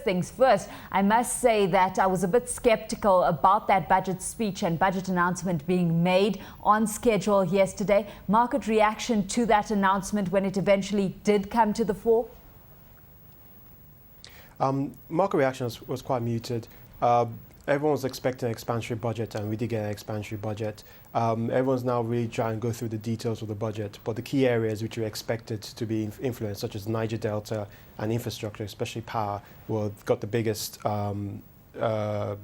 things first, I must say that I was a bit skeptical about that budget speech and budget announcement being made on schedule yesterday. Market reaction to that announcement when it eventually did come to the fore? Market reaction was quite muted. Everyone was expecting an expansionary budget, and we did get an expansionary budget. Everyone's now really trying to go through the details of the budget, but the key areas which we expected to be influenced, such as Niger Delta and infrastructure, especially power, got the biggest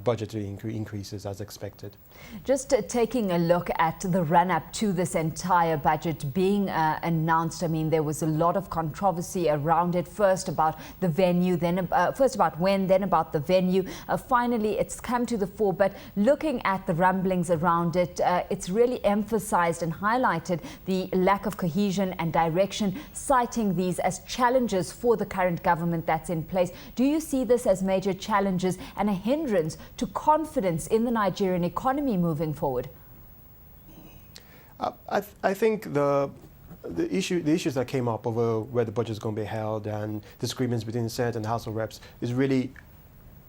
budgetary increases as expected. Just taking a look at the run-up to this entire budget being announced, I mean, there was a lot of controversy around it. First about the venue, then first about when, then about the venue. Finally, it's come to the fore. But looking at the rumblings around it, it's really emphasized and highlighted the lack of cohesion and direction, citing these as challenges for the current government that's in place. Do you see this as major challenges and a hindrance to confidence in the Nigerian economy moving forward? I think the issues that came up over where the budget is going to be held and disagreements between the Senate and the House of Reps is really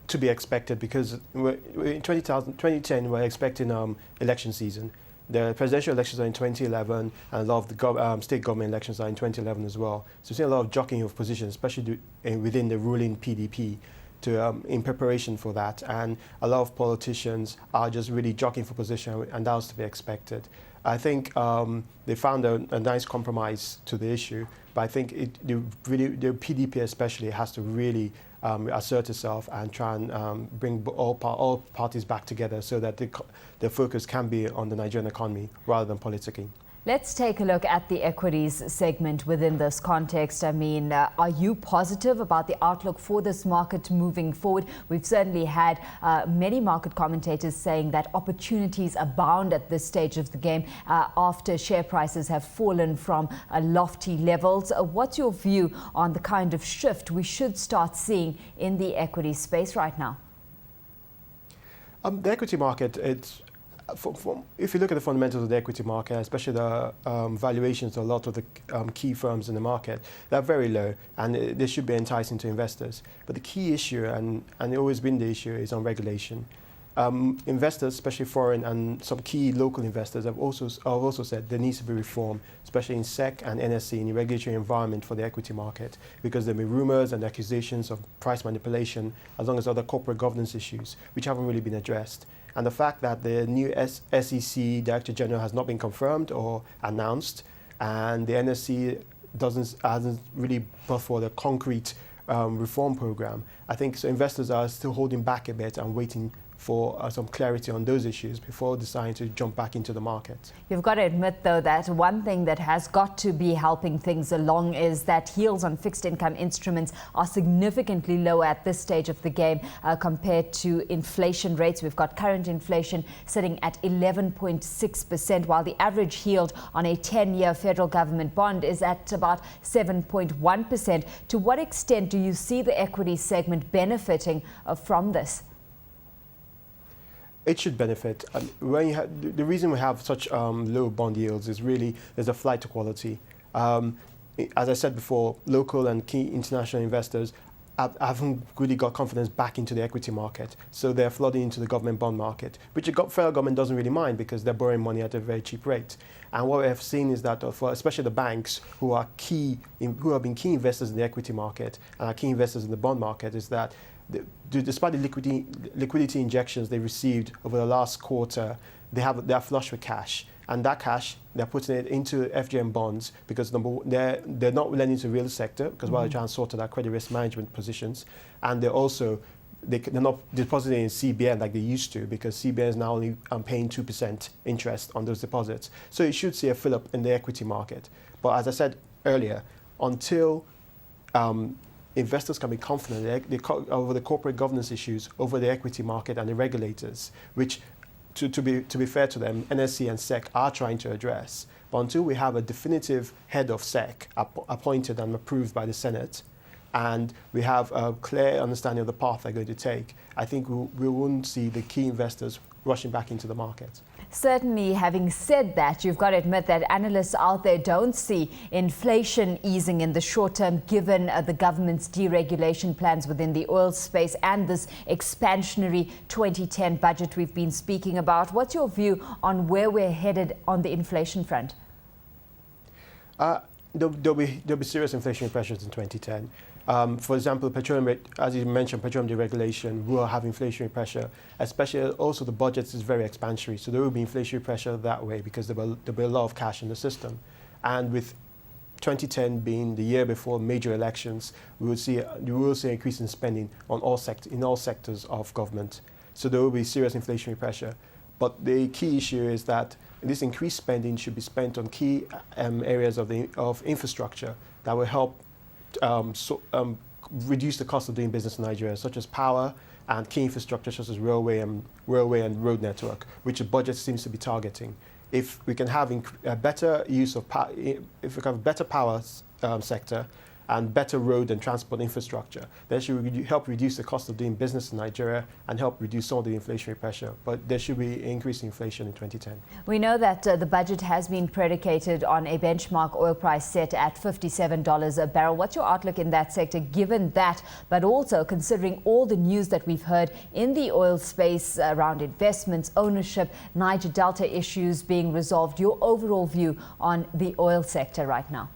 to be expected, because in 2010 we're expecting election season. The presidential elections are in 2011, and a lot of the state government elections are in 2011 as well. So we've seen a lot of jockeying of positions, especially within the ruling PDP. In preparation for that, and a lot of politicians are just really jockeying for position, and that was to be expected. I think they found a nice compromise to the issue, but I think the PDP especially has to really assert itself and try and bring all parties back together so that the focus can be on the Nigerian economy rather than politicking. Let's take a look at the equities segment within this context. I mean, are you positive about the outlook for this market moving forward? We've certainly had many market commentators saying that opportunities abound at this stage of the game after share prices have fallen from lofty levels. What's your view on the kind of shift we should start seeing in the equity space right now? The equity market, if you look at the fundamentals of the equity market, especially the valuations of a lot of the key firms in the market, they're very low, and they should be enticing to investors. But the key issue, and it's always been the issue, is on regulation. Investors, especially foreign and some key local investors, have also said there needs to be reform, especially in SEC and NSE, in the regulatory environment for the equity market, because there may be rumors and accusations of price manipulation, as long as other corporate governance issues, which haven't really been addressed. And the fact that the new SEC Director General has not been confirmed or announced, and the NSC hasn't really brought forward a concrete reform program, I think so investors are still holding back a bit and waiting for some clarity on those issues before deciding to jump back into the market. You've got to admit, though, that one thing that has got to be helping things along is that yields on fixed income instruments are significantly lower at this stage of the game compared to inflation rates. We've got current inflation sitting at 11.6%, while the average yield on a 10-year federal government bond is at about 7.1%. To what extent do you see the equity segment benefiting from this? It should benefit. The reason we have such low bond yields is really there's a flight to quality. As I said before, local and key international investors haven't really got confidence back into the equity market, so they're flooding into the government bond market, which the federal government doesn't really mind because they're borrowing money at a very cheap rate. And what we have seen is that, for especially the banks who have been key investors in the equity market and are key investors in the bond market, is that despite the liquidity injections they received over the last quarter, they're flush with cash, and that cash they're putting it into FGM bonds because they're not lending to the real sector because while they're trying to sort out their credit risk management positions, and they're not depositing in CBN like they used to because CBN is now only paying 2% interest on those deposits. So you should see a fill up in the equity market. But as I said earlier, until investors can be confident over the corporate governance issues, over the equity market and the regulators, which, to be fair to them, NSC and SEC are trying to address. But until we have a definitive head of SEC appointed and approved by the Senate, and we have a clear understanding of the path they're going to take, I think we won't see the key investors rushing back into the market. Certainly, having said that, you've got to admit that analysts out there don't see inflation easing in the short term, given the government's deregulation plans within the oil space and this expansionary 2010 budget we've been speaking about. What's your view on where we're headed on the inflation front? There'll be serious inflationary pressures in 2010. For example, petroleum, as you mentioned, petroleum deregulation will have inflationary pressure, especially also the budget is very expansionary. So there will be inflationary pressure that way because there'll be a lot of cash in the system. And with 2010 being the year before major elections, you will see an increase in spending on in all sectors of government. So there will be serious inflationary pressure. But the key issue is that this increased spending should be spent on key areas of infrastructure that will help reduce the cost of doing business in Nigeria, such as power and key infrastructure such as railway and road network, which the budget seems to be targeting. If we can have a better use of power, if we can have a better power sector and better road and transport infrastructure, that should help reduce the cost of doing business in Nigeria and help reduce some of the inflationary pressure. But there should be increased inflation in 2010. We know that the budget has been predicated on a benchmark oil price set at $57 a barrel. What's your outlook in that sector, given that, but also considering all the news that we've heard in the oil space around investments, ownership, Niger Delta issues being resolved? Your overall view on the oil sector right now?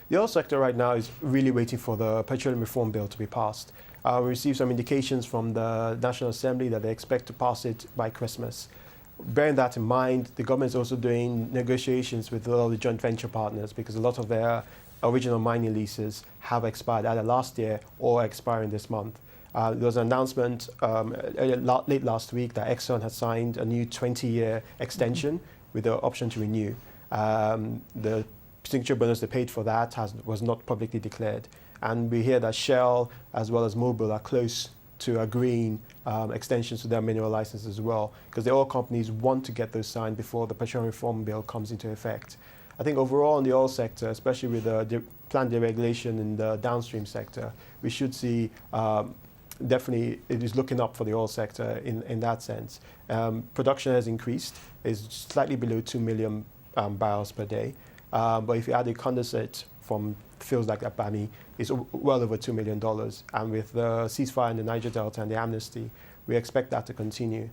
The oil sector right now is really waiting for the petroleum reform bill to be passed. We received some indications from the National Assembly that they expect to pass it by Christmas. Bearing that in mind, the government is also doing negotiations with a lot of the joint venture partners because a lot of their original mining leases have expired either last year or expiring this month. There was an announcement late last week that Exxon has signed a new 20-year extension with the option to renew. The signature bonus they paid for that was not publicly declared. And we hear that Shell as well as Mobil are close to agreeing extensions to their mineral license as well, because the oil companies want to get those signed before the petroleum reform bill comes into effect. I think overall in the oil sector, especially with the planned deregulation in the downstream sector, we should see definitely it is looking up for the oil sector in that sense. Production has increased, is slightly below 2 million barrels per day. But if you add the condensate from fields like Abami, it's well over $2 million. And with the ceasefire in the Niger Delta and the amnesty, we expect that to continue.